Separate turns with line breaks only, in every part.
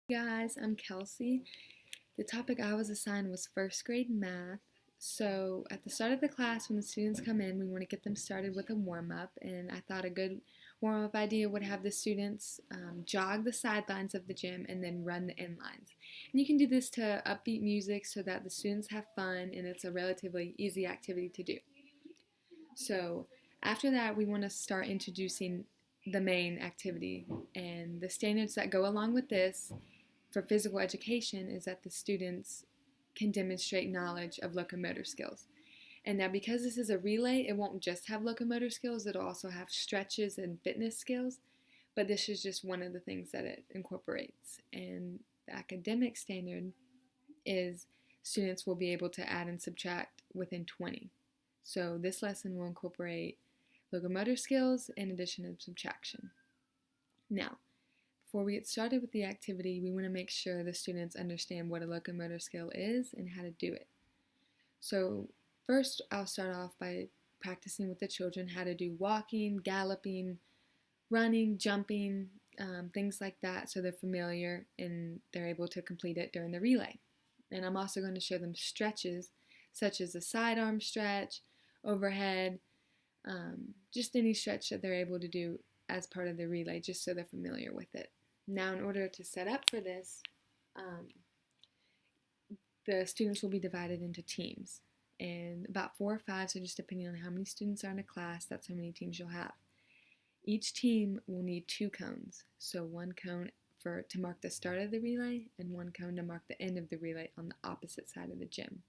Hey guys, I'm Kelsey. The topic I was assigned was first grade math. So, at the start of the class, when the students come in, we want to get them started with a warm up. And I thought a good warm up idea would have the students jog the sidelines of the gym and then run the inlines. And you can do this to upbeat music so that the students have fun and it's a relatively easy activity to do. So, after that, we want to start introducing the main activity and the standards that go along with this for physical education is that the students can demonstrate knowledge of locomotor skills. And now, because this is a relay, it won't just have locomotor skills, it'll also have stretches and fitness skills. But this is just one of the things that it incorporates. And the academic standard is students will be able to add and subtract within 20. So, this lesson will incorporate locomotor skills in addition to subtraction. Now, before we get started with the activity, we want to make sure the students understand what a locomotor skill is and how to do it. So first, I'll start off by practicing with the children how to do walking, galloping, running, jumping, things like that, so they're familiar and they're able to complete it during the relay. And I'm also going to show them stretches, such as a sidearm stretch, overhead, just any stretch that they're able to do as part of the relay, just so they're familiar with it. Now, in order to set up for this, the students will be divided into teams. And about 4 or 5, so just depending on how many students are in a class, that's how many teams you'll have. Each team will need 2 cones. So one cone to mark the start of the relay and one cone to mark the end of the relay on the opposite side of the gym.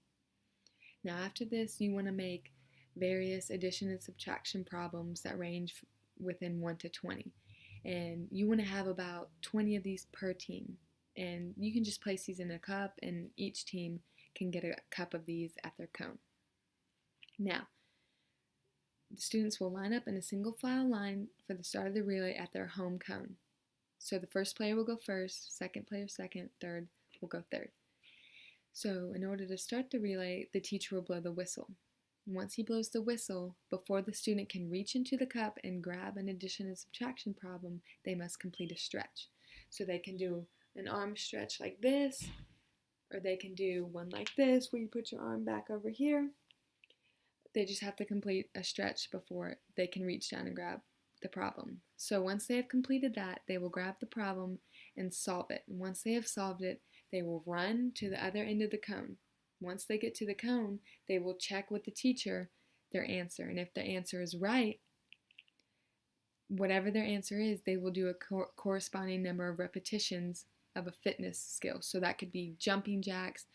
Now after this, you want to make various addition and subtraction problems that range within 1 to 20. And you want to have about 20 of these per team. And you can just place these in a cup, and each team can get a cup of these at their cone. Now, the students will line up in a single file line for the start of the relay at their home cone. So the first player will go first, second player second, third will go third. So in order to start the relay, the teacher will blow the whistle. Once he blows the whistle, before the student can reach into the cup and grab an addition and subtraction problem, they must complete a stretch. So they can do an arm stretch like this, or they can do one like this where you put your arm back over here. They just have to complete a stretch before they can reach down and grab the problem. So once they have completed that, they will grab the problem and solve it. And once they have solved it, they will run to the other end of the cone. Once they get to the cone, they will check with the teacher their answer. And if the answer is right, whatever their answer is, they will do a corresponding number of repetitions of a fitness skill. So that could be jumping jacks,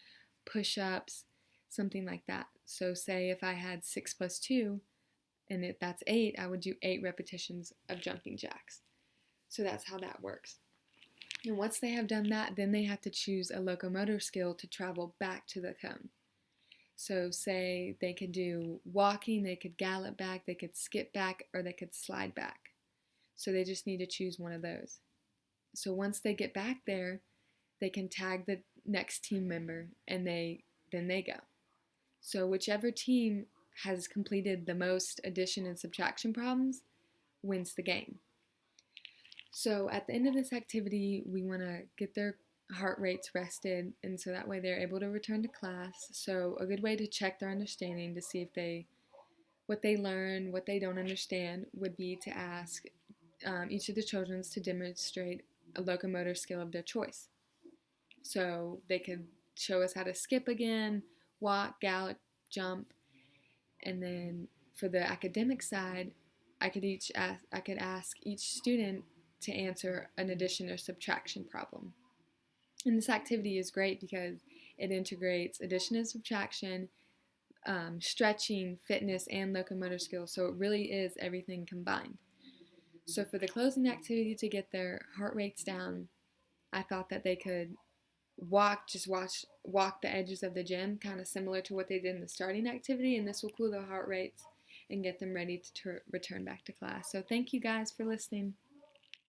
push-ups, something like that. So say if I had 6 plus 2, and if that's 8, I would do 8 repetitions of jumping jacks. So that's how that works. And once they have done that, then they have to choose a locomotor skill to travel back to the cone. So say they could do walking, they could gallop back, they could skip back, or they could slide back. So they just need to choose one of those. So once they get back there, they can tag the next team member and then they go. So whichever team has completed the most addition and subtraction problems wins the game. So at the end of this activity, we want to get their heart rates rested, and so that way they're able to return to class. So a good way to check their understanding to see if what they learn, what they don't understand, would be to ask each of the children to demonstrate a locomotor skill of their choice. So they could show us how to skip again, walk, gallop, jump, and then for the academic side, I could ask each student to answer an addition or subtraction problem. And this activity is great because it integrates addition and subtraction, stretching, fitness, and locomotor skills. So it really is everything combined. So for the closing activity to get their heart rates down, I thought that they could walk the edges of the gym, kind of similar to what they did in the starting activity, and this will cool their heart rates and get them ready to return back to class. So thank you guys for listening.